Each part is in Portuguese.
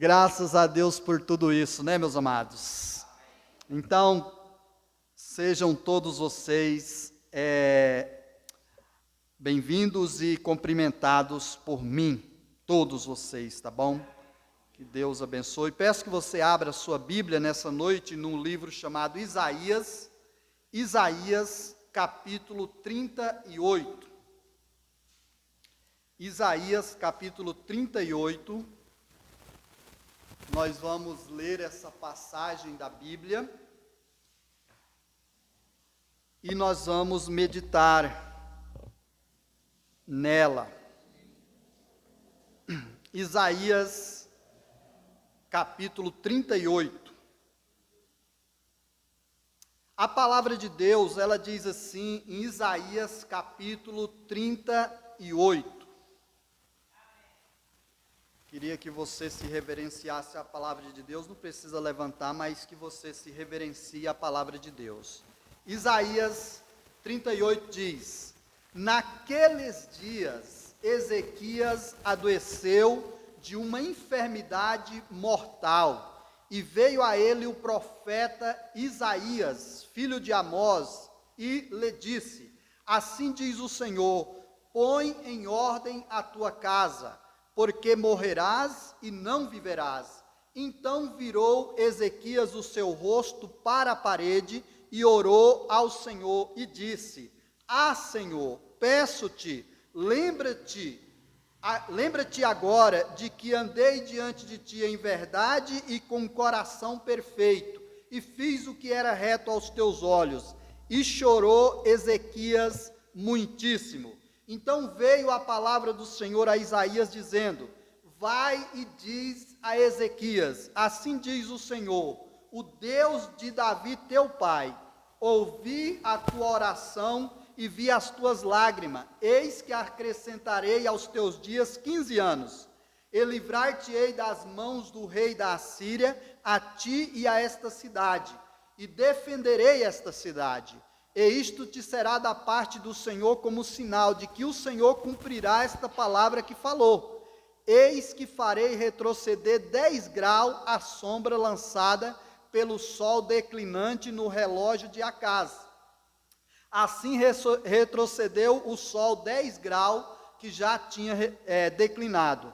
Graças a Deus por tudo isso, né, meus amados? Então, sejam todos vocês bem-vindos e cumprimentados por mim, todos vocês, tá bom? Que Deus abençoe. Peço que você abra a sua Bíblia nessa noite num livro chamado Isaías, capítulo 38. Isaías, capítulo 38. Nós vamos ler essa passagem da Bíblia e nós vamos meditar nela. Isaías, capítulo 38. A palavra de Deus, ela diz assim, em Isaías, capítulo 38. Queria que você se reverenciasse a palavra de Deus, não precisa levantar, mas que você se reverencie a palavra de Deus. Isaías 38 diz: naqueles dias, Ezequias adoeceu de uma enfermidade mortal, e veio a ele o profeta Isaías, filho de Amós, e lhe disse: assim diz o Senhor, põe em ordem a tua casa, porque morrerás e não viverás. Então virou Ezequias o seu rosto para a parede e orou ao Senhor e disse: Senhor, peço-te, lembra-te agora de que andei diante de ti em verdade e com coração perfeito, e fiz o que era reto aos teus olhos. E chorou Ezequias muitíssimo. Então veio a palavra do Senhor a Isaías dizendo: vai e diz a Ezequias, assim diz o Senhor, o Deus de Davi teu pai, ouvi a tua oração e vi as tuas lágrimas, eis que acrescentarei aos teus dias 15 anos, e livrar-te-ei das mãos do rei da Assíria, a ti e a esta cidade, e defenderei esta cidade. E isto te será da parte do Senhor como sinal de que o Senhor cumprirá esta palavra que falou. Eis que farei retroceder 10 graus a sombra lançada pelo sol declinante no relógio de Acaz. Assim retrocedeu o sol 10 graus que já tinha declinado.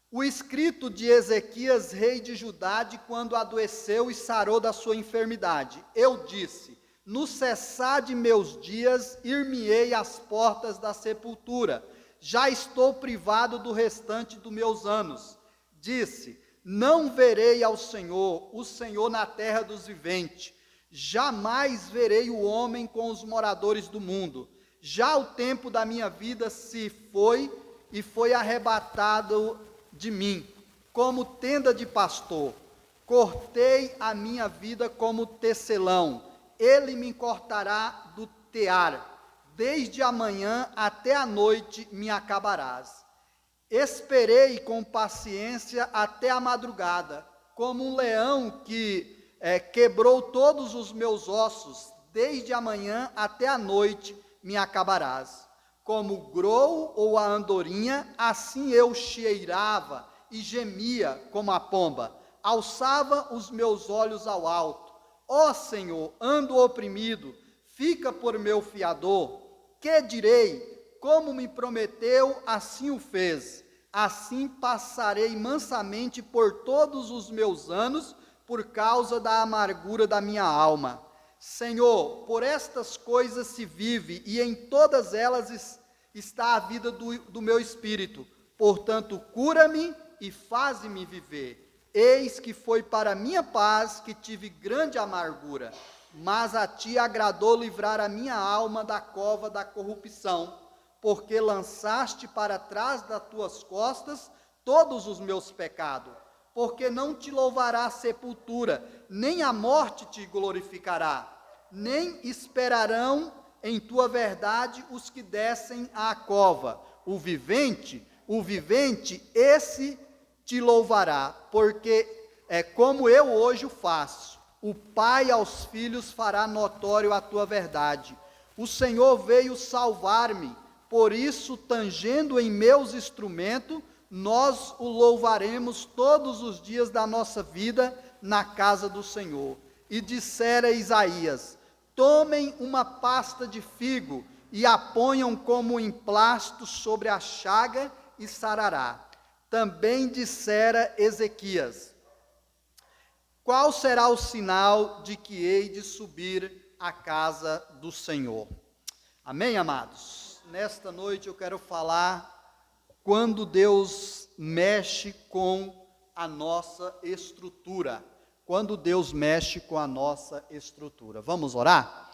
O escrito de Ezequias, rei de Judá, de quando adoeceu e sarou da sua enfermidade. Eu disse: no cessar de meus dias, ir-me-ei às portas da sepultura. Já estou privado do restante dos meus anos. Disse: não verei ao Senhor, o Senhor na terra dos viventes. Jamais verei o homem com os moradores do mundo. Já o tempo da minha vida se foi e foi arrebatado de mim, como tenda de pastor. Cortei a minha vida como tecelão. Ele me cortará do tear, desde amanhã até a noite me acabarás. Esperei com paciência até a madrugada, como um leão que quebrou todos os meus ossos, desde amanhã até a noite me acabarás. Como o grou ou a andorinha, assim eu cheirava e gemia como a pomba, alçava os meus olhos ao alto. Ó Senhor, ando oprimido, fica por meu fiador. Que direi? Como me prometeu, assim o fez. Assim passarei mansamente por todos os meus anos, por causa da amargura da minha alma. Senhor, por estas coisas se vive, e em todas elas está a vida do meu espírito. Portanto, cura-me e faze-me viver. Eis que foi para minha paz que tive grande amargura, mas a ti agradou livrar a minha alma da cova da corrupção, porque lançaste para trás das tuas costas todos os meus pecados. Porque não te louvará a sepultura, nem a morte te glorificará, nem esperarão em tua verdade os que descem à cova. O vivente, esse te louvará, porque é como eu hoje o faço. O pai aos filhos fará notório a tua verdade. O Senhor veio salvar-me, por isso, tangendo em meus instrumentos, nós o louvaremos todos os dias da nossa vida na casa do Senhor. E dissera Isaías: tomem uma pasta de figo e a ponham como emplasto sobre a chaga e sarará. Também dissera Ezequias: qual será o sinal de que hei de subir à casa do Senhor? Amém, amados? Nesta noite eu quero falar quando Deus mexe com a nossa estrutura. Quando Deus mexe com a nossa estrutura. Vamos orar?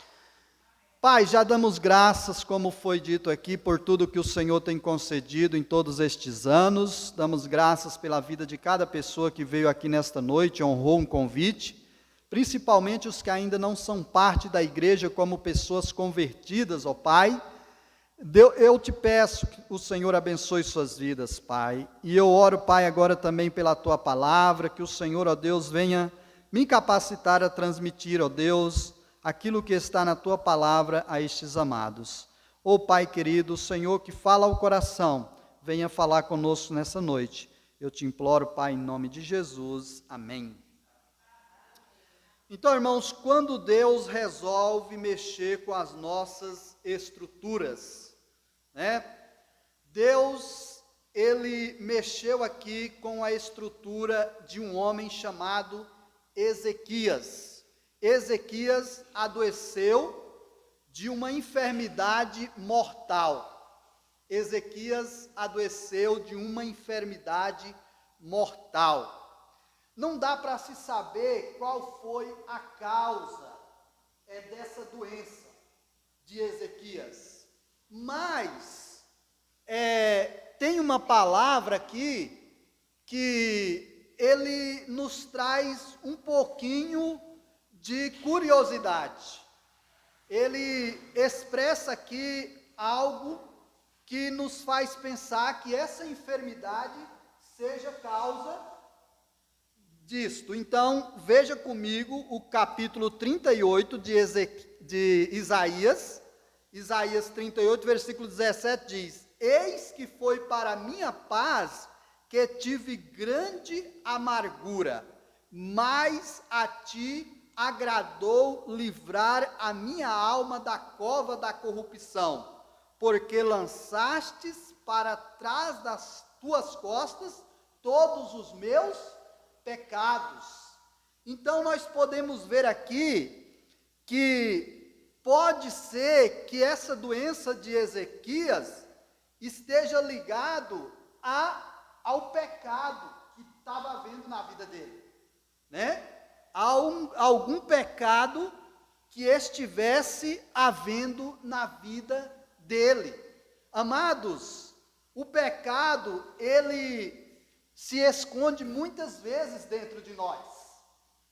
Pai, já damos graças, como foi dito aqui, por tudo que o Senhor tem concedido em todos estes anos. Damos graças pela vida de cada pessoa que veio aqui nesta noite, honrou um convite, principalmente os que ainda não são parte da igreja como pessoas convertidas, ó Pai. Eu te peço que o Senhor abençoe suas vidas, Pai. E eu oro, Pai, agora também pela Tua palavra, que o Senhor, ó Deus, venha me capacitar a transmitir, ó Deus, aquilo que está na Tua palavra a estes amados. Ó Pai querido, o Senhor que fala ao coração, venha falar conosco nessa noite. Eu te imploro, Pai, em nome de Jesus. Amém. Então, irmãos, quando Deus resolve mexer com as nossas estruturas, Deus, ele mexeu aqui com a estrutura de um homem chamado Ezequias. Ezequias adoeceu de uma enfermidade mortal. Ezequias adoeceu de uma enfermidade mortal. Não dá para se saber qual foi a causa dessa doença de Ezequias. Mas tem uma palavra aqui que ele nos traz um pouquinho de curiosidade. Ele expressa aqui algo que nos faz pensar que essa enfermidade seja causa disto. Então, veja comigo o capítulo 38 de Isaías. Isaías 38, versículo 17 diz: eis que foi para minha paz que tive grande amargura, mas a ti agradou livrar a minha alma da cova da corrupção, porque lançastes para trás das tuas costas todos os meus pecados. Então nós podemos ver aqui que pode ser que essa doença de Ezequias esteja ligado ao pecado que estava havendo na vida dele, algum pecado que estivesse havendo na vida dele. Amados, o pecado, ele se esconde muitas vezes dentro de nós.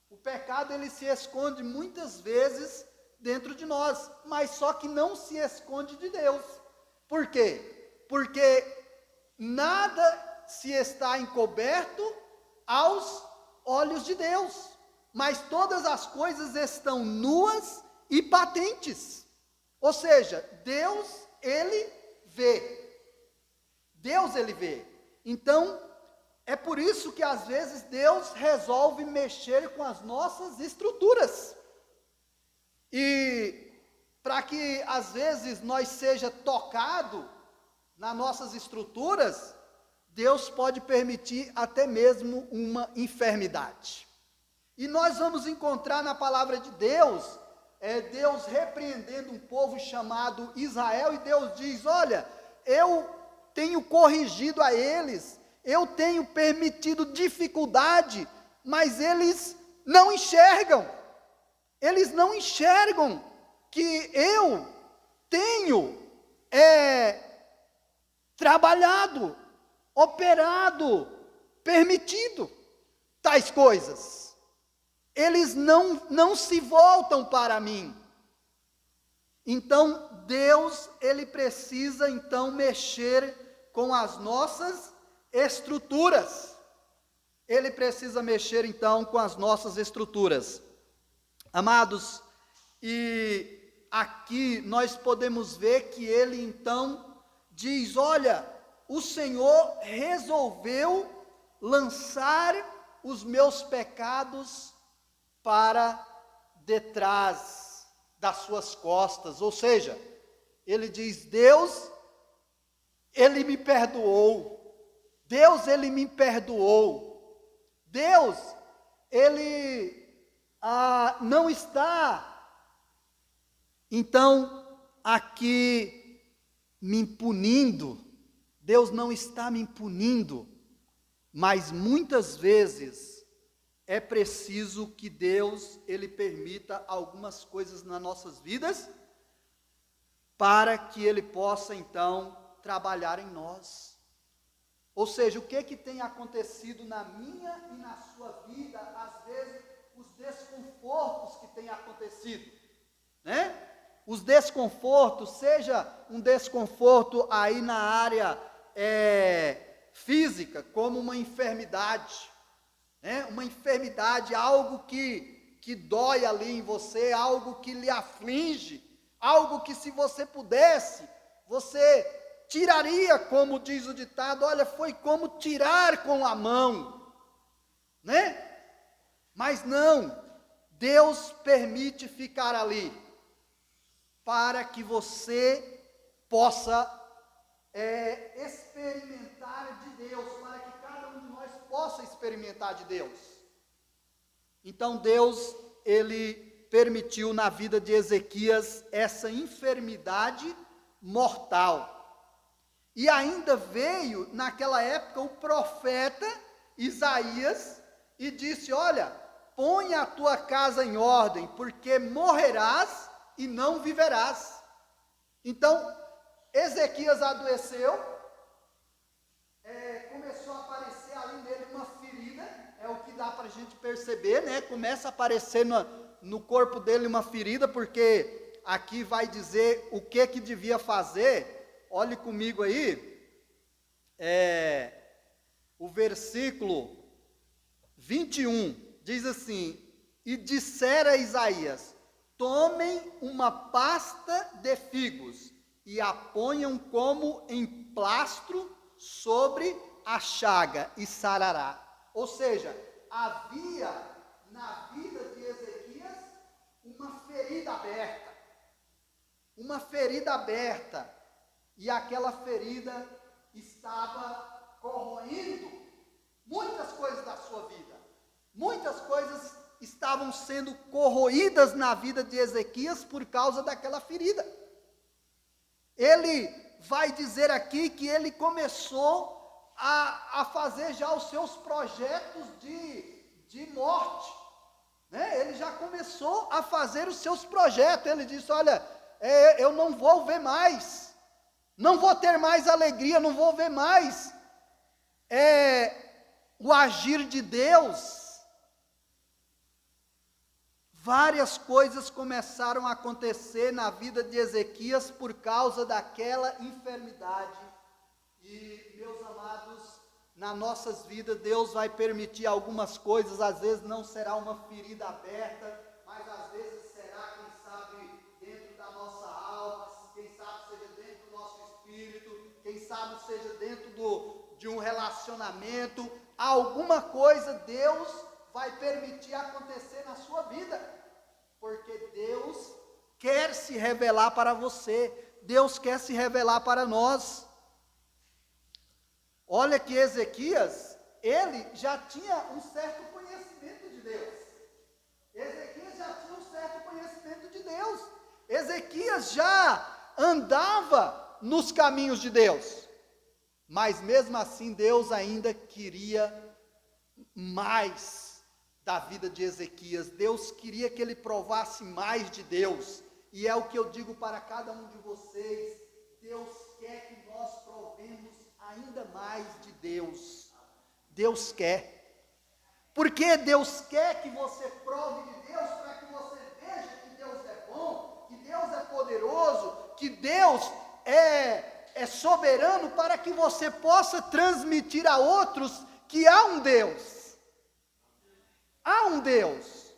O pecado, ele se esconde muitas vezes dentro de nós, mas só que não se esconde de Deus. Por quê? Porque nada se está encoberto aos olhos de Deus, mas todas as coisas estão nuas e patentes. Ou seja, Deus, ele vê. Deus, ele vê. Então, é por isso que às vezes Deus resolve mexer com as nossas estruturas. E para que às vezes nós seja tocado nas nossas estruturas, Deus pode permitir até mesmo uma enfermidade. E nós vamos encontrar na palavra de Deus, Deus repreendendo um povo chamado Israel, e Deus diz: olha, eu tenho corrigido a eles, eu tenho permitido dificuldade, mas eles não enxergam. Eles não enxergam que eu tenho trabalhado, operado, permitido tais coisas. Eles não se voltam para mim. Então, Deus, ele precisa então mexer com as nossas estruturas. Ele precisa mexer então com as nossas estruturas. Amados, e aqui nós podemos ver que ele então diz: olha, o Senhor resolveu lançar os meus pecados para detrás das suas costas. Ou seja, ele diz: Deus, ele me perdoou. Deus, ele me perdoou. Deus, ele não está, então, aqui me punindo. Deus não está me punindo, mas muitas vezes é preciso que Deus, ele permita algumas coisas nas nossas vidas, para que ele possa, então, trabalhar em nós. Ou seja, o que tem acontecido na minha e na sua vida, às vezes, os desconfortos que têm acontecido, né? Os desconfortos, seja um desconforto aí na área física, como uma enfermidade, né? Uma enfermidade, algo que dói ali em você, algo que lhe aflige, algo que, se você pudesse, você tiraria, como diz o ditado, olha, foi como tirar com a mão, né? Mas não, Deus permite ficar ali, para que você possa experimentar de Deus, para que cada um de nós possa experimentar de Deus. Então Deus, ele permitiu na vida de Ezequias essa enfermidade mortal. E ainda veio naquela época o profeta Isaías e disse: olha, põe a tua casa em ordem, porque morrerás e não viverás. Então, Ezequias adoeceu, começou a aparecer ali nele uma ferida, é o que dá para a gente perceber, né? Começa a aparecer no corpo dele uma ferida, porque aqui vai dizer o que devia fazer. Olhe comigo aí, o versículo 21, diz assim: e dissera Isaías: tomem uma pasta de figos e a ponham como emplastro sobre a chaga e sarará. Ou seja, havia na vida de Ezequias uma ferida aberta, e aquela ferida estava corroendo muitas coisas da sua vida. Muitas coisas estavam sendo corroídas na vida de Ezequias por causa daquela ferida. Ele vai dizer aqui que ele começou a fazer já os seus projetos de morte, né? Ele já começou a fazer os seus projetos. Ele disse: olha, eu não vou ver mais, não vou ter mais alegria, não vou ver mais o agir de Deus. Várias coisas começaram a acontecer na vida de Ezequias por causa daquela enfermidade. E, meus amados, nas nossas vidas, Deus vai permitir algumas coisas. Às vezes não será uma ferida aberta, mas às vezes será, quem sabe, dentro da nossa alma, quem sabe seja dentro do nosso espírito, quem sabe seja dentro de um relacionamento. Alguma coisa Deus vai permitir acontecer na sua vida, porque Deus quer se revelar para você, Deus quer se revelar para nós. Olha que Ezequias, ele já tinha um certo conhecimento de Deus. Ezequias já tinha um certo conhecimento de Deus. Ezequias já andava nos caminhos de Deus. Mas mesmo assim, Deus ainda queria mais da vida de Ezequias. Deus queria que ele provasse mais de Deus. E é o que eu digo para cada um de vocês: Deus quer que nós provemos ainda mais de Deus. Deus quer. Porque Deus quer que você prove de Deus, para que você veja que Deus é bom, que Deus é poderoso, que Deus é soberano, para que você possa transmitir a outros que há um Deus. Há um Deus.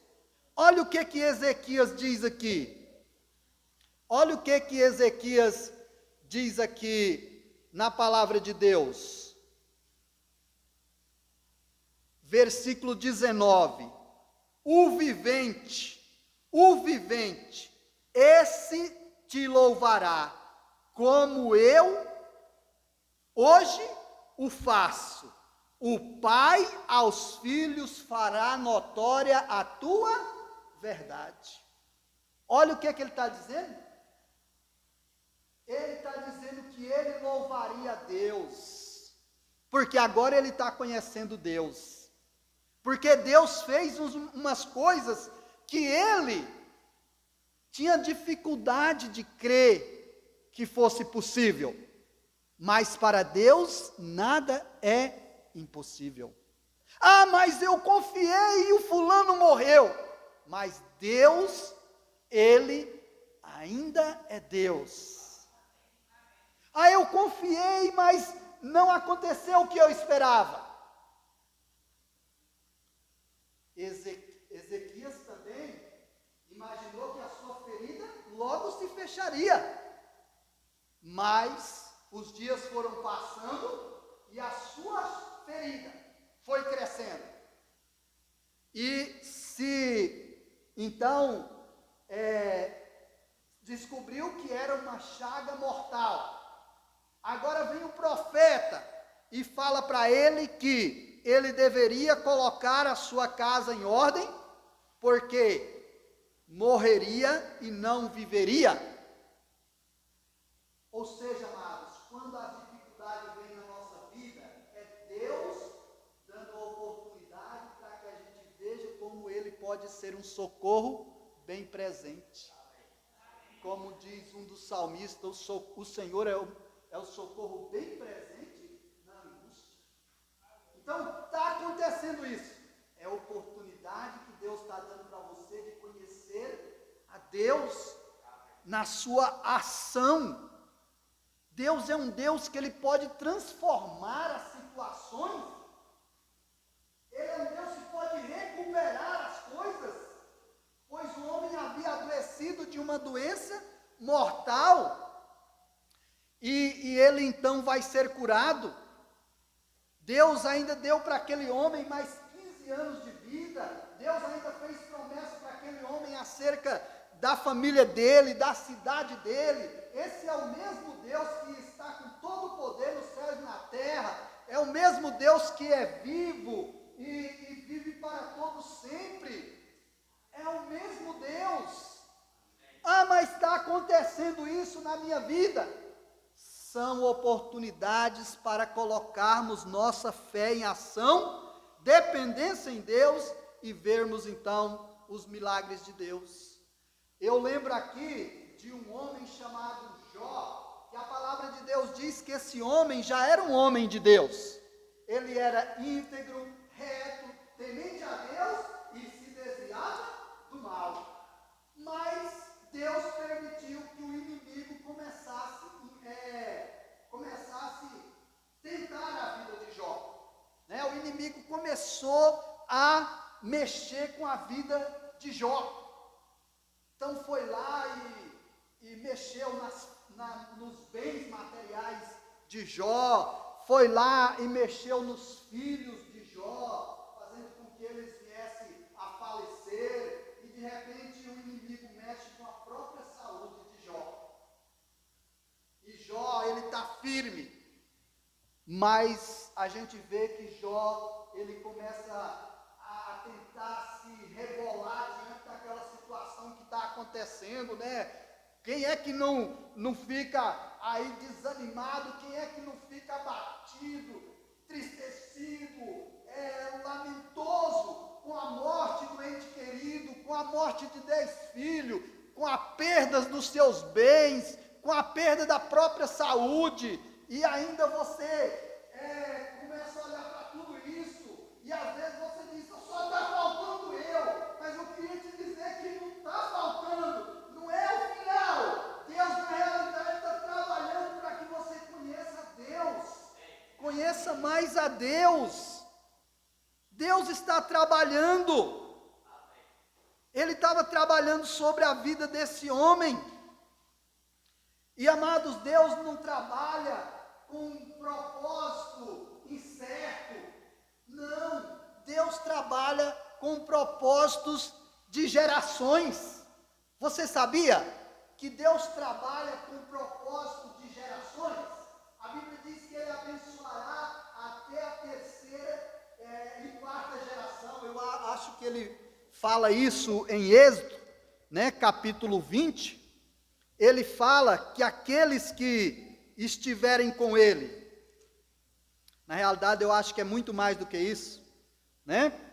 Olha o que Ezequias diz aqui. Olha o que Ezequias diz aqui na palavra de Deus. Versículo 19. O vivente, esse te louvará, como eu hoje o faço. O Pai aos filhos fará notória a tua verdade. Olha o que ele está dizendo. Ele está dizendo que ele louvaria a Deus, porque agora ele está conhecendo Deus. Porque Deus fez umas coisas que ele tinha dificuldade de crer que fosse possível. Mas para Deus nada é impossível. Ah, mas eu confiei e o fulano morreu. Mas Deus, ele ainda é Deus. Ah, eu confiei, mas não aconteceu o que eu esperava. Ezequias também imaginou que a sua ferida logo se fecharia. Mas os dias foram passando e a sua ferida foi crescendo. E se então descobriu que era uma chaga mortal. Agora vem o profeta e fala para ele que ele deveria colocar a sua casa em ordem, porque morreria e não viveria. Ou seja, amados, quando a dificuldade vem na nossa vida, é Deus dando a oportunidade para que a gente veja como Ele pode ser um socorro bem presente. Como diz um dos salmistas, o Senhor é o socorro bem presente na angústia. Então, está acontecendo isso. É a oportunidade que Deus está dando para você de conhecer a Deus na sua ação. Deus é um Deus que Ele pode transformar as situações. Ele é um Deus que pode recuperar as coisas. Pois o homem havia adoecido de uma doença mortal. E ele então vai ser curado. Deus ainda deu para aquele homem mais 15 anos de vida. Deus ainda fez promessa para aquele homem acerca da família dele, da cidade dele. Esse é o mesmo Deus que está com todo o poder no céu e na terra. É o mesmo Deus que é vivo e vive para todos sempre. É o mesmo Deus. Ah, mas está acontecendo isso na minha vida. São oportunidades para colocarmos nossa fé em ação, dependência em Deus e vermos então os milagres de Deus. Eu lembro aqui de um homem chamado Jó, que a palavra de Deus diz que esse homem já era um homem de Deus. Ele era íntegro, reto, temente a Deus e se desviava do mal. Mas Deus permitiu que o inimigo começasse a tentar a vida de Jó. O inimigo começou a mexer com a vida de Jó. Então foi lá e mexeu nos bens materiais de Jó, foi lá e mexeu nos filhos de Jó, fazendo com que eles viessem a falecer, e de repente o inimigo mexe com a própria saúde de Jó. E Jó, ele está firme, mas a gente vê que Jó, ele começa a tentar se rebolar diante daquela situação que está acontecendo, Quem é que não fica aí desanimado? Quem é que não fica abatido, tristecido, lamentoso com a morte do ente querido, com a morte de 10 filhos, com a perda dos seus bens, com a perda da própria saúde, e ainda você começa a olhar para tudo isso, e às vezes você diz, só está faltando eu, mas eu queria te dizer que não está faltando, não é o final. Deus na realidade está trabalhando para que você conheça Deus, conheça mais a Deus. Deus está trabalhando. Ele estava trabalhando sobre a vida desse homem. E amados, Deus não trabalha com um propósito incerto. Não, Deus trabalha com propósitos de gerações. Você sabia que Deus trabalha com propósito de gerações? A Bíblia diz que Ele abençoará até a terceira e quarta geração. Eu acho que Ele fala isso em Êxodo, né, capítulo 20. Ele fala que aqueles que estiverem com Ele, na realidade eu acho que é muito mais do que isso, né?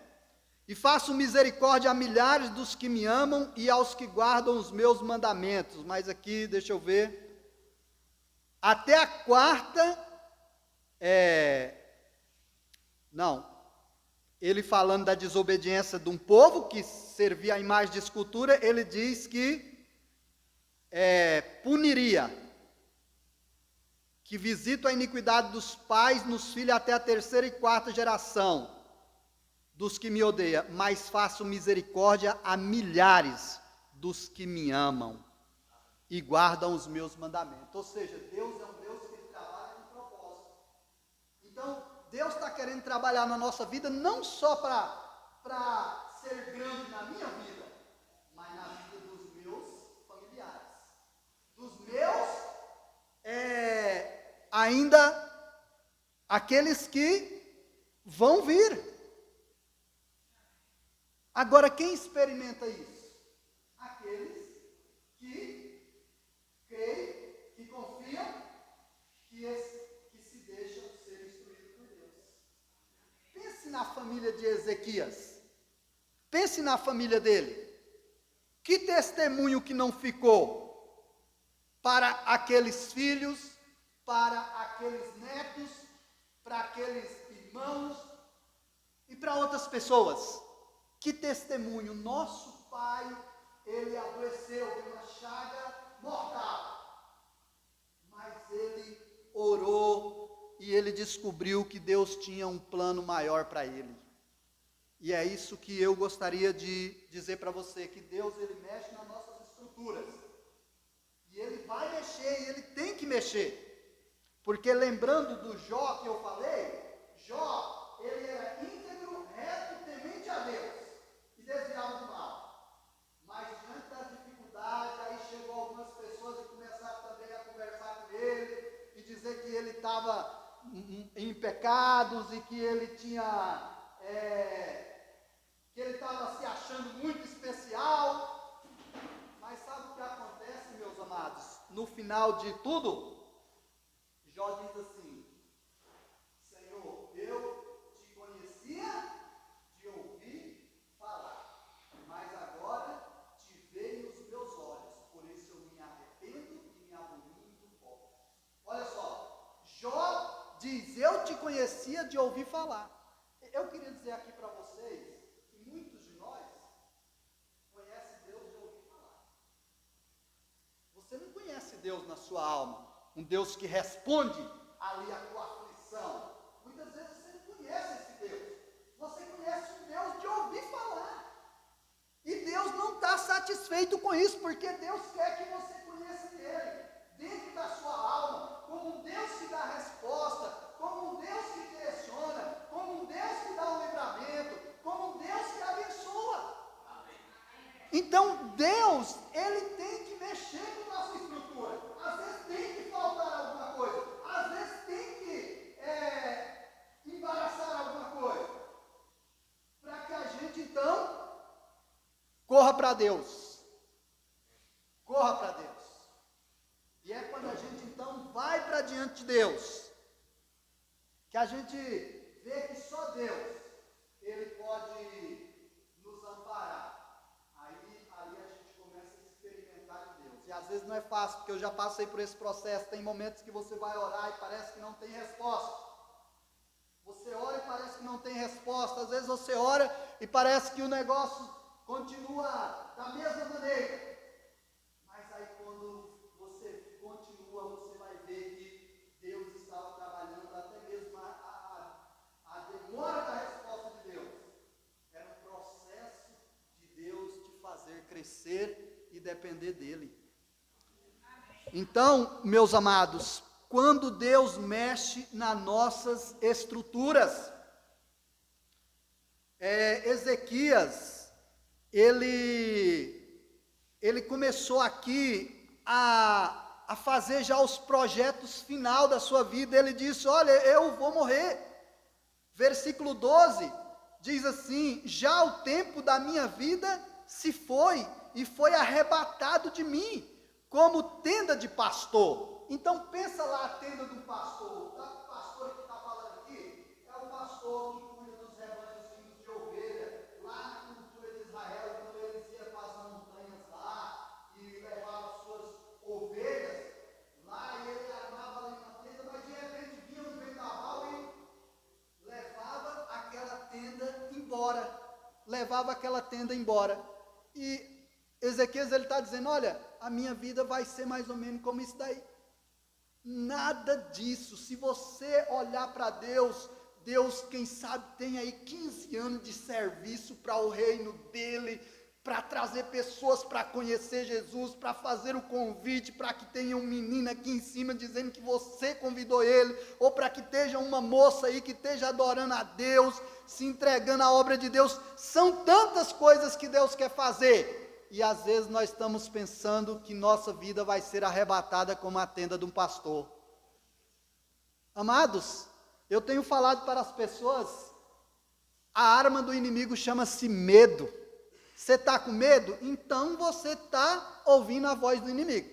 E faço misericórdia a milhares dos que me amam e aos que guardam os meus mandamentos. Mas aqui, deixa eu ver. Até a quarta, não. Ele falando da desobediência de um povo que servia a imagem de escultura, ele diz que puniria. Que visito a iniquidade dos pais nos filhos até a terceira e quarta geração dos que me odeiam, mas faço misericórdia a milhares dos que me amam e guardam os meus mandamentos. Ou seja, Deus é um Deus que trabalha com propósito. Então, Deus está querendo trabalhar na nossa vida não só para ser grande na minha vida, mas na vida dos meus familiares, dos meus, ainda aqueles que vão vir. Agora, quem experimenta isso? Aqueles que creem, que confiam, que se deixam ser instruídos por Deus. Pense na família de Ezequias. Pense na família dele. Que testemunho que não ficou para aqueles filhos, para aqueles netos, para aqueles irmãos e para outras pessoas. Que testemunho, nosso pai, ele adoeceu de uma chaga mortal, mas ele orou e ele descobriu que Deus tinha um plano maior para ele. E é isso que eu gostaria de dizer para você, que Deus, ele mexe nas nossas estruturas, e ele vai mexer, e ele tem que mexer, porque lembrando do Jó que eu falei, Jó, ele era íntegro, reto, temente a Deus, desviava do mal, mas diante da dificuldade, aí chegou algumas pessoas e começaram também a conversar com ele, e dizer que ele estava em pecados, e que ele tinha, que ele estava se achando muito especial. Mas sabe o que acontece, meus amados? No final de tudo, Jó diz assim: Senhor, eu te conhecia de ouvir falar, mas agora te veio os meus olhos, por isso eu me arrependo e me abomino do pó. Olha só, Jó diz: eu te conhecia de ouvir falar. Eu queria dizer aqui para vocês que muitos de nós conhecem Deus de ouvir falar. Você não conhece Deus na sua alma, um Deus que responde ali a tua aflição. Muitas vezes você não conhece esse Deus. Você conhece um Deus de ouvir falar. E Deus não está satisfeito com isso, porque Deus quer que você conheça Ele dentro da sua alma, como um Deus que dá resposta, como um Deus que direciona, como um Deus que dá um livramento, como um Deus que abençoa. Então Deus, Ele tem que mexer com a nossa estrutura. Às vezes tem que faltar alguma coisa, às vezes tem que embaraçar alguma coisa, para que a gente então corra para Deus. Corra para Deus. E é quando a gente então vai para diante de Deus, que a gente vê que só Deus, Ele pode nos amparar. Aí a gente começa a experimentar de Deus. E às vezes não é fácil, porque eu já passei por esse processo. Tem momentos que você vai orar e parece que não tem resposta. Você ora e parece que não tem resposta. Às vezes você ora e parece que o negócio continua da mesma maneira. Mas aí quando você continua, você vai ver que Deus estava trabalhando, até mesmo a demora da resposta de Deus. Era um processo de Deus te fazer crescer e depender dele. Então, meus amados, quando Deus mexe nas nossas estruturas. Ezequias, ele começou aqui a fazer já os projetos final da sua vida. Ele disse: olha, eu vou morrer. Versículo 12 diz assim: já o tempo da minha vida se foi, e foi arrebatado de mim, como tenda de pastor. Então pensa lá a tenda do pastor. O pastor que está falando aqui é o pastor que cuida dos rebanhos de ovelha, lá na cultura de Israel, quando eles iam para as montanhas lá, e levavam suas ovelhas, lá ele armava ali na tenda, mas de repente vinha um vendaval e levava aquela tenda embora. E Ezequias, ele está dizendo: olha, a minha vida vai ser mais ou menos como isso daí. Nada disso. Se você olhar para Deus, quem sabe, tem aí 15 anos de serviço para o reino dele, para trazer pessoas para conhecer Jesus, para fazer o convite, para que tenha um menino aqui em cima dizendo que você convidou ele, ou para que esteja uma moça aí que esteja adorando a Deus, se entregando à obra de Deus. São tantas coisas que Deus quer fazer, e às vezes nós estamos pensando que nossa vida vai ser arrebatada como a tenda de um pastor. Amados, eu tenho falado para as pessoas, a arma do inimigo chama-se medo. Você está com medo? Então você está ouvindo a voz do inimigo,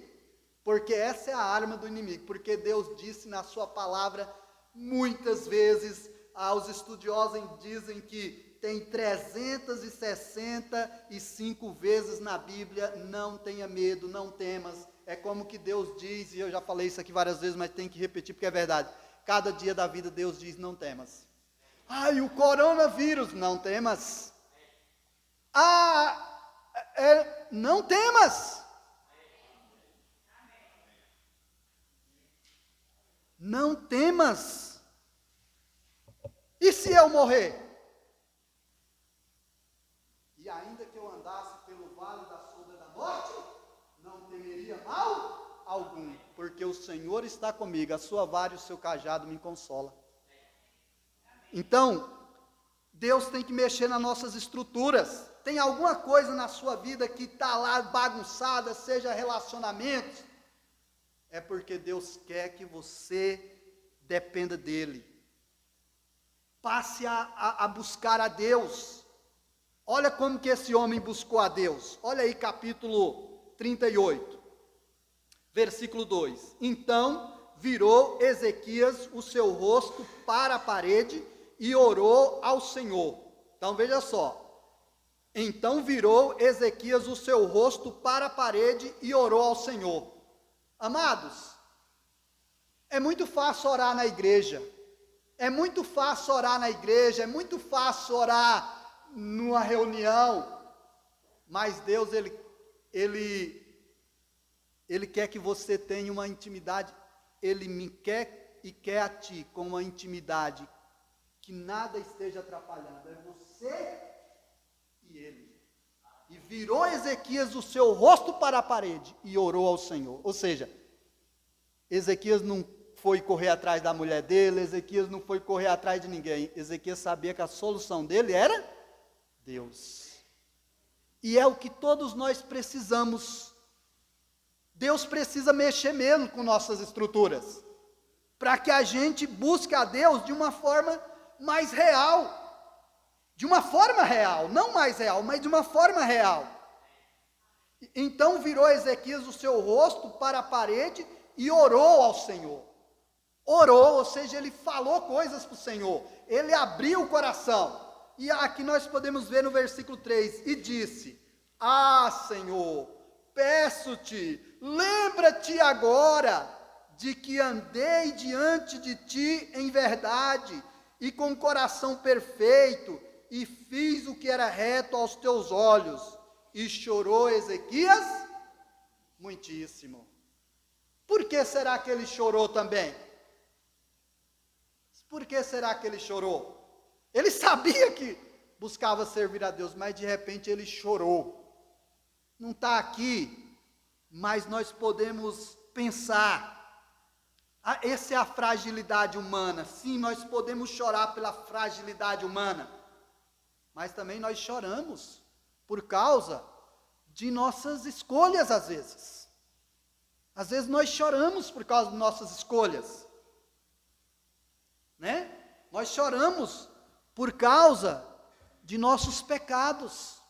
porque essa é a arma do inimigo. Porque Deus disse na sua palavra muitas vezes, os estudiosos dizem que tem 365 vezes na Bíblia: não tenha medo, não temas. É como que Deus diz, e eu já falei isso aqui várias vezes, mas tem que repetir porque é verdade. Cada dia da vida Deus diz: não temas. O coronavírus, não temas. Não temas. Não temas. E se eu morrer? E ainda que eu andasse pelo vale da sombra da morte, não temeria mal algum, porque o Senhor está comigo, a sua vara e o seu cajado me consola. Então, Deus tem que mexer nas nossas estruturas. Tem alguma coisa na sua vida que está lá bagunçada, seja relacionamentos, é porque Deus quer que você dependa dEle. Passe a buscar a Deus. Olha como que esse homem buscou a Deus. Olha aí capítulo 38, versículo 2. Então virou Ezequias o seu rosto para a parede e orou ao Senhor. Então veja só. Então virou Ezequias o seu rosto para a parede e orou ao Senhor. Amados, é muito fácil orar na igreja. É muito fácil orar na igreja, é muito fácil orar numa reunião, mas Deus, Ele quer que você tenha uma intimidade. Ele me quer e quer a ti com uma intimidade que nada esteja atrapalhando. É você e Ele. E virou Ezequias o seu rosto para a parede e orou ao Senhor. Ou seja, Ezequias não foi correr atrás da mulher dele, Ezequias não foi correr atrás de ninguém. Ezequias sabia que a solução dele era Deus. E é o que todos nós precisamos. Deus precisa mexer mesmo com nossas estruturas, para que a gente busque a Deus de uma forma mais real. De uma forma real, não mais real, mas de uma forma real. Então virou Ezequias o seu rosto para a parede e orou ao Senhor. Orou, ou seja, ele falou coisas para o Senhor, ele abriu o coração. E aqui nós podemos ver no versículo 3, e disse: Senhor, peço-te, lembra-te agora de que andei diante de ti em verdade e com coração perfeito, e fiz o que era reto aos teus olhos. E chorou Ezequias muitíssimo. Por que será que ele chorou também? Por que será que ele chorou? Ele sabia que buscava servir a Deus, mas de repente ele chorou. Não está aqui, mas nós podemos pensar. Essa é a fragilidade humana. Sim, nós podemos chorar pela fragilidade humana, mas também nós choramos por causa de nossas escolhas às vezes. Às vezes nós choramos por causa de nossas escolhas, né? Nós choramos por causa de nossos pecados.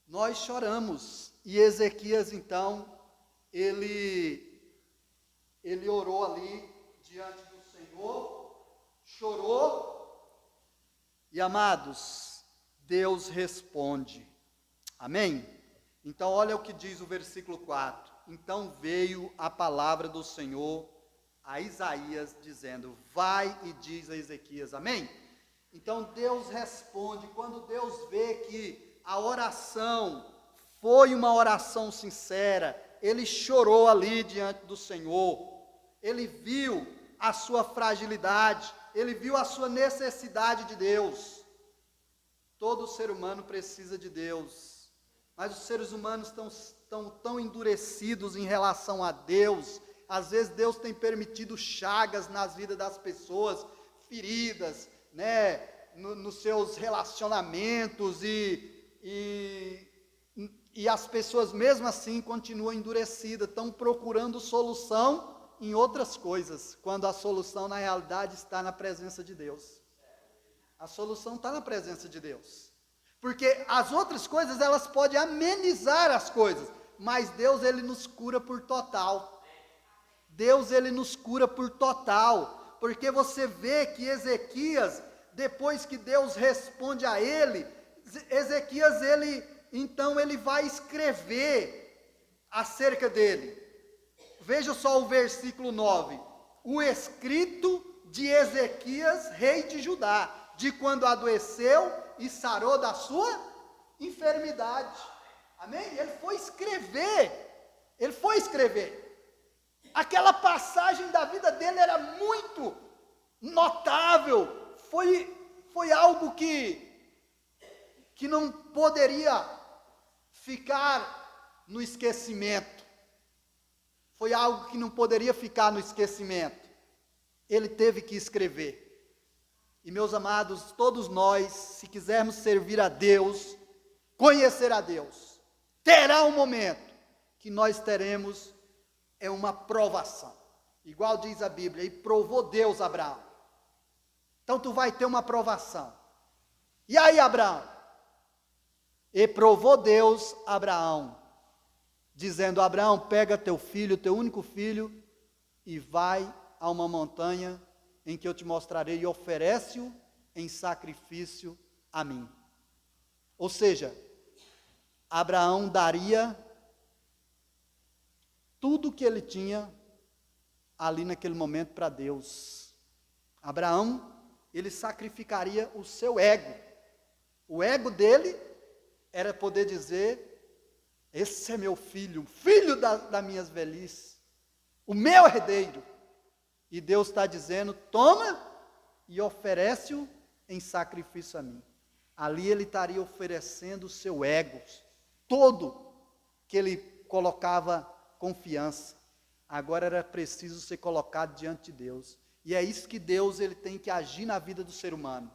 Nós choramos. E Ezequias, então, ele orou ali diante do Senhor, chorou, e amados, Deus responde. Amém? Então, olha o que diz o versículo 4. Então veio a palavra do Senhor a Isaías, dizendo: vai e diz a Ezequias. Amém? Então Deus responde. Quando Deus vê que a oração foi uma oração sincera, ele chorou ali diante do Senhor, ele viu a sua fragilidade, ele viu a sua necessidade de Deus. Todo ser humano precisa de Deus, mas os seres humanos estão tão endurecidos em relação a Deus. Às vezes Deus tem permitido chagas nas vidas das pessoas, feridas, né, nos seus relacionamentos, e as pessoas mesmo assim continuam endurecidas, estão procurando solução em outras coisas, quando a solução na realidade está na presença de Deus. A solução está na presença de Deus, porque as outras coisas elas podem amenizar as coisas, mas Deus ele nos cura por total. Deus ele nos cura por total, porque você vê que Ezequias, depois que Deus responde a ele, Ezequias então ele vai escrever acerca dele. Veja só o versículo 9. O escrito de Ezequias, rei de Judá, de quando adoeceu e sarou da sua enfermidade. Amém? Ele foi escrever. Aquela passagem da vida dele era muito notável. Foi algo que não poderia ficar no esquecimento. Foi algo que não poderia ficar no esquecimento. Ele teve que escrever. E meus amados, todos nós, se quisermos servir a Deus, conhecer a Deus, terá um momento que nós teremos uma provação. Igual diz a Bíblia, e provou Deus Abraão. Então tu vai ter uma provação. E aí, Abraão? E provou Deus Abraão, dizendo: Abraão, pega teu filho, teu único filho, e vai a uma montanha em que eu te mostrarei, e oferece-o em sacrifício a mim. Ou seja, Abraão daria tudo que ele tinha ali naquele momento para Deus. Abraão, ele sacrificaria o seu ego. O ego dele era poder dizer: esse é meu filho, filho das minhas velhices, o meu herdeiro. E Deus está dizendo: toma e oferece-o em sacrifício a mim. Ali ele estaria oferecendo o seu ego, todo que ele colocava confiança. Agora era preciso ser colocado diante de Deus. E é isso que Deus ele tem que agir na vida do ser humano.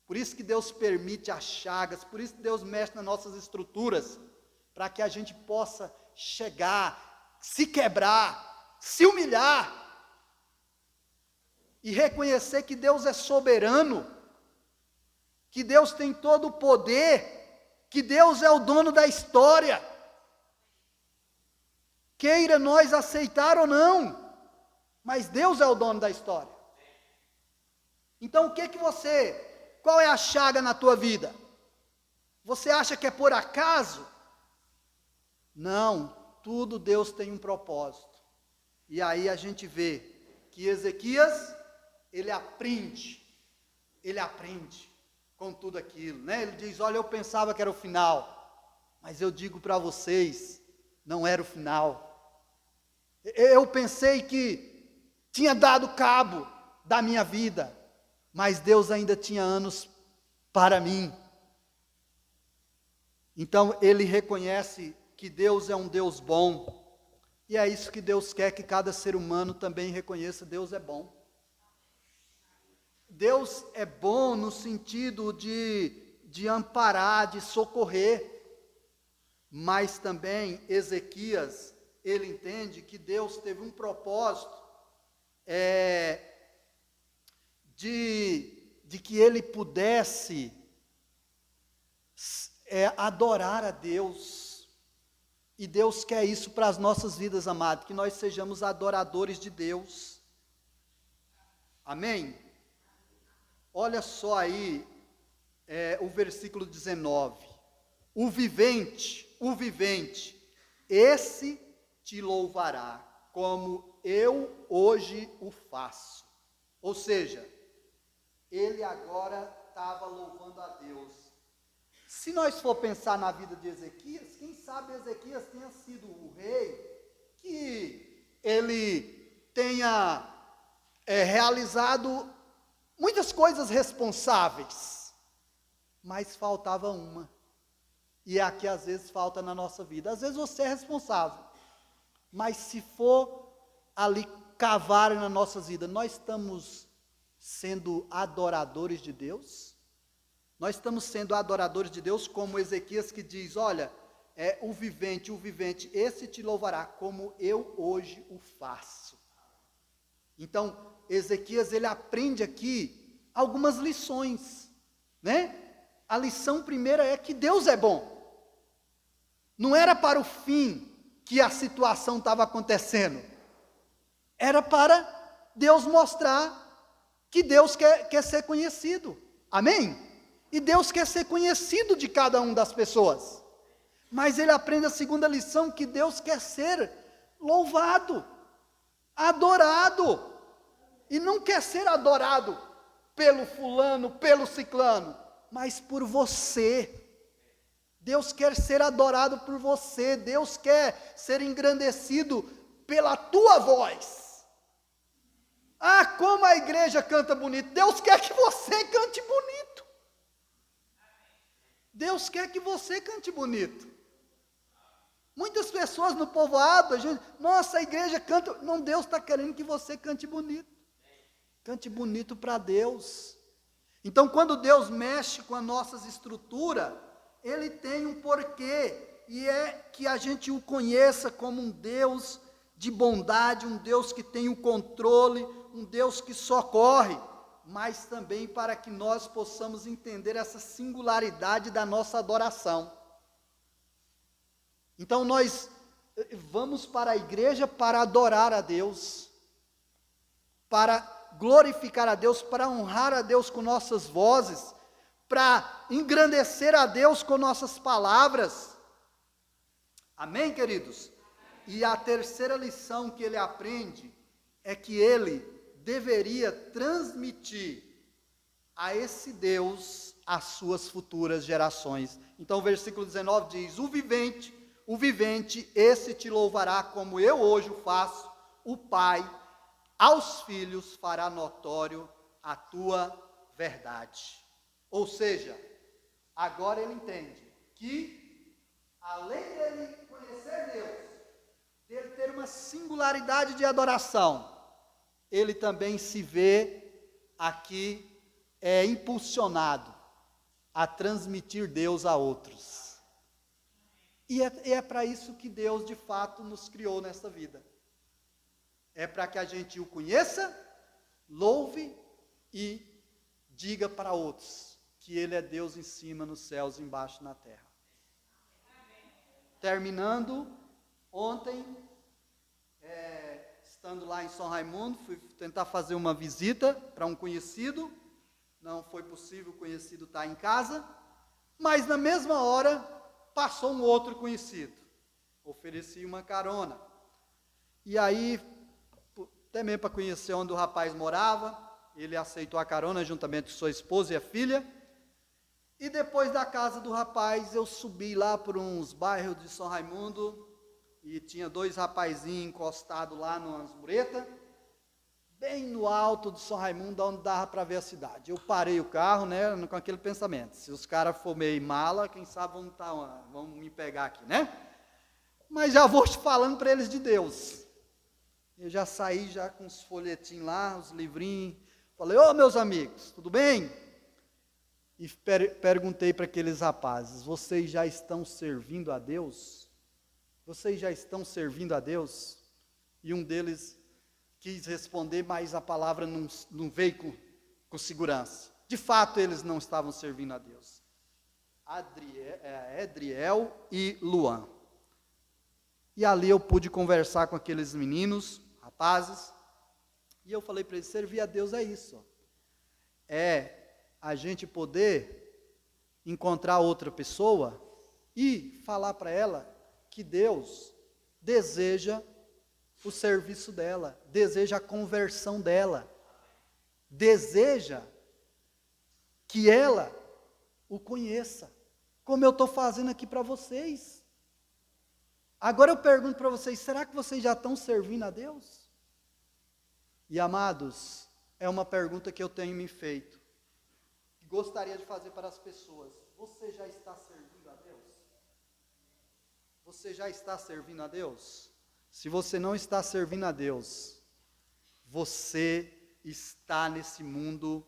Por isso que Deus permite as chagas, por isso que Deus mexe nas nossas estruturas, para que a gente possa chegar, se quebrar, se humilhar, e reconhecer que Deus é soberano, que Deus tem todo o poder, que Deus é o dono da história. Queira nós aceitar ou não, mas Deus é o dono da história. Então qual é a chaga na tua vida? Você acha que é por acaso? Não, tudo Deus tem um propósito. E aí a gente vê que Ezequias, ele aprende com tudo aquilo, né? Ele diz: olha, eu pensava que era o final, mas eu digo para vocês, não era o final. Eu pensei que tinha dado cabo da minha vida, mas Deus ainda tinha anos para mim. Então ele reconhece que Deus é um Deus bom, E é isso que Deus quer, que cada ser humano também reconheça: Deus é bom. Deus é bom no sentido de amparar, de socorrer. Mas também Ezequias, ele entende que Deus teve um propósito de que ele pudesse adorar a Deus. E Deus quer isso para as nossas vidas, amados, que nós sejamos adoradores de Deus. Amém? Olha só aí o versículo 19. O vivente, esse te louvará, como eu hoje o faço. Ou seja, ele agora estava louvando a Deus. Se nós for pensar na vida de Ezequias, quem sabe Ezequias tenha sido o rei, que ele tenha realizado muitas coisas responsáveis, mas faltava uma. E é a que às vezes falta na nossa vida. Às vezes você é responsável, mas se for ali cavar na nossas vidas, nós estamos sendo adoradores de Deus? Nós estamos sendo adoradores de Deus, como Ezequias que diz: olha, o vivente, esse te louvará, como eu hoje o faço. Então, Ezequias, ele aprende aqui algumas lições, né? A lição primeira é que Deus é bom. Não era para o fim que a situação estava acontecendo. Era para Deus mostrar que Deus quer ser conhecido. Amém? E Deus quer ser conhecido de cada uma das pessoas. Mas ele aprende a segunda lição, que Deus quer ser louvado, adorado. E não quer ser adorado pelo fulano, pelo ciclano, mas por você. Deus quer ser adorado por você. Deus quer ser engrandecido pela tua voz. Ah, como a igreja canta bonito. Deus quer que você cante bonito. Deus quer que você cante bonito. Muitas pessoas no povoado, nossa, a igreja canta. Não, Deus está querendo que você cante bonito. Cante bonito para Deus. Então, quando Deus mexe com as nossas estruturas, Ele tem um porquê, e é que a gente o conheça como um Deus de bondade, um Deus que tem o controle, um Deus que socorre, mas também para que nós possamos entender essa singularidade da nossa adoração. Então nós vamos para a igreja para adorar a Deus, para glorificar a Deus, para honrar a Deus com nossas vozes, para engrandecer a Deus com nossas palavras. Amém, queridos? E a terceira lição que ele aprende é que ele deveria transmitir a esse Deus as suas futuras gerações. Então o versículo 19 diz: o vivente, esse te louvará como eu hoje o faço, o Pai, aos filhos fará notório a tua verdade. Ou seja, agora ele entende que, além dele conhecer Deus, dele ter uma singularidade de adoração, ele também se vê aqui impulsionado a transmitir Deus a outros. E é para isso que Deus de fato nos criou nesta vida. É para que a gente o conheça, louve e diga para outros que Ele é Deus em cima, nos céus, e embaixo na terra. Terminando, ontem, estando lá em São Raimundo, fui tentar fazer uma visita para um conhecido. Não foi possível o conhecido estar em casa, mas na mesma hora passou um outro conhecido. Ofereci uma carona. E aí, até mesmo para conhecer onde o rapaz morava, ele aceitou a carona juntamente com sua esposa e a filha. E depois da casa do rapaz, eu subi lá por uns bairros de São Raimundo, e tinha dois rapazinhos encostados lá nas muretas, bem no alto de São Raimundo, onde dava para ver a cidade. Eu parei o carro, né, com aquele pensamento: se os caras for meio mala, quem sabe vão me pegar aqui, né? mas já vou te falando para eles de Deus. Eu já saí já com os folhetinhos lá, os livrinhos. Falei, ô meus amigos, tudo bem? E perguntei para aqueles rapazes, vocês já estão servindo a Deus? Vocês já estão servindo a Deus? E um deles quis responder, mas a palavra não veio com segurança. De fato, eles não estavam servindo a Deus. Adriel e Luan. E ali eu pude conversar com aqueles meninos, rapazes, e eu falei para eles, servir a Deus é isso. É a gente poder encontrar outra pessoa e falar para ela que Deus deseja o serviço dela, deseja a conversão dela, deseja que ela o conheça, como eu estou fazendo aqui para vocês. Agora eu pergunto para vocês, será que vocês já estão servindo a Deus? E amados, é uma pergunta que eu tenho me feito, que gostaria de fazer para as pessoas. Você já está servindo a Deus? Você já está servindo a Deus? Se você não está servindo a Deus, você está nesse mundo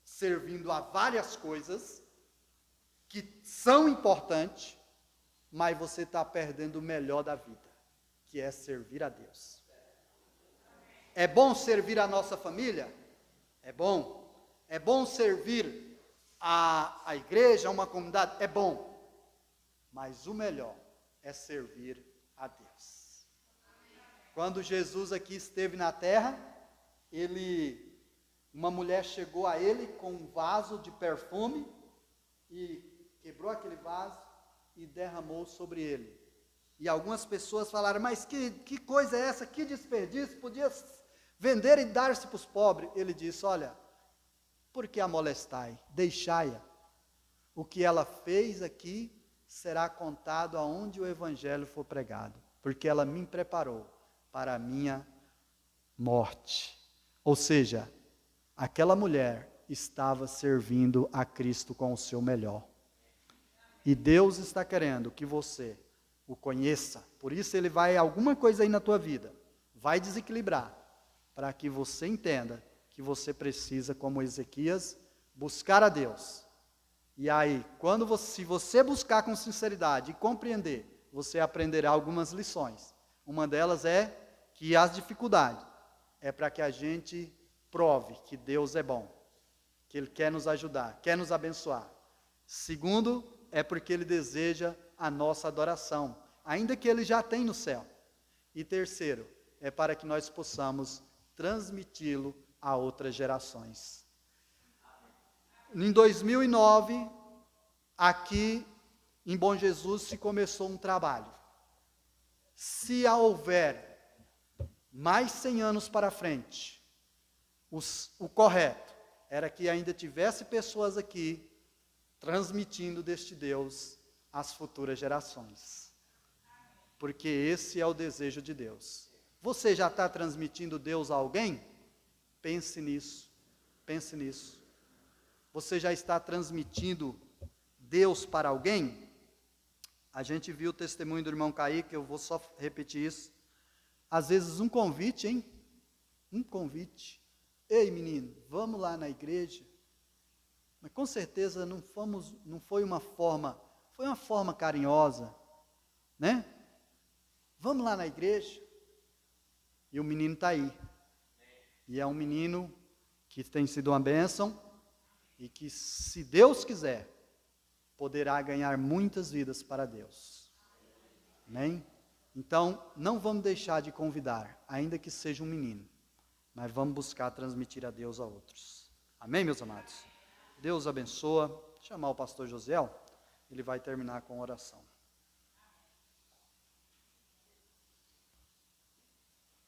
servindo a várias coisas que são importantes, mas você está perdendo o melhor da vida, que é servir a Deus. É bom servir a nossa família? É bom. É bom servir a igreja, uma comunidade? É bom. Mas o melhor é servir a Deus. Quando Jesus aqui esteve na terra, uma mulher chegou a ele com um vaso de perfume e quebrou aquele vaso e derramou sobre ele. E algumas pessoas falaram, mas que coisa é essa? Que desperdício, podia vender e dar-se para os pobres. Ele disse, olha, por que a molestai? Deixai-a. O que ela fez aqui será contado aonde o evangelho for pregado, porque ela me preparou para a minha morte. Ou seja, aquela mulher estava servindo a Cristo com o seu melhor. E Deus está querendo que você o conheça. Por isso ele vai, alguma coisa aí na tua vida, vai desequilibrar, para que você entenda que você precisa, como Ezequias, buscar a Deus. E aí, se você buscar com sinceridade e compreender, você aprenderá algumas lições. Uma delas é que as dificuldades é para que a gente prove que Deus é bom, que Ele quer nos ajudar, quer nos abençoar. Segundo, é porque Ele deseja a nossa adoração, ainda que Ele já tem no céu. E terceiro, é para que nós possamos transmiti-lo a outras gerações. Em 2009, aqui em Bom Jesus se começou um trabalho. Se houver mais 100 anos para frente, o correto era que ainda tivesse pessoas aqui transmitindo deste Deus às futuras gerações. Porque esse é o desejo de Deus. Você já está transmitindo Deus a alguém? Pense nisso, pense nisso. Você já está transmitindo Deus para alguém? A gente viu o testemunho do irmão Kaique, eu vou só repetir isso. Às vezes um convite, hein? Um convite. Ei menino, vamos lá na igreja. Mas com certeza não foi uma forma carinhosa, né? Vamos lá na igreja. E o menino está aí. E é um menino que tem sido uma bênção e que, se Deus quiser, poderá ganhar muitas vidas para Deus. Amém? Então, não vamos deixar de convidar, ainda que seja um menino, mas vamos buscar transmitir a Deus a outros. Amém, meus amados? Deus abençoa. Vou chamar o pastor Josiel, ele vai terminar com oração.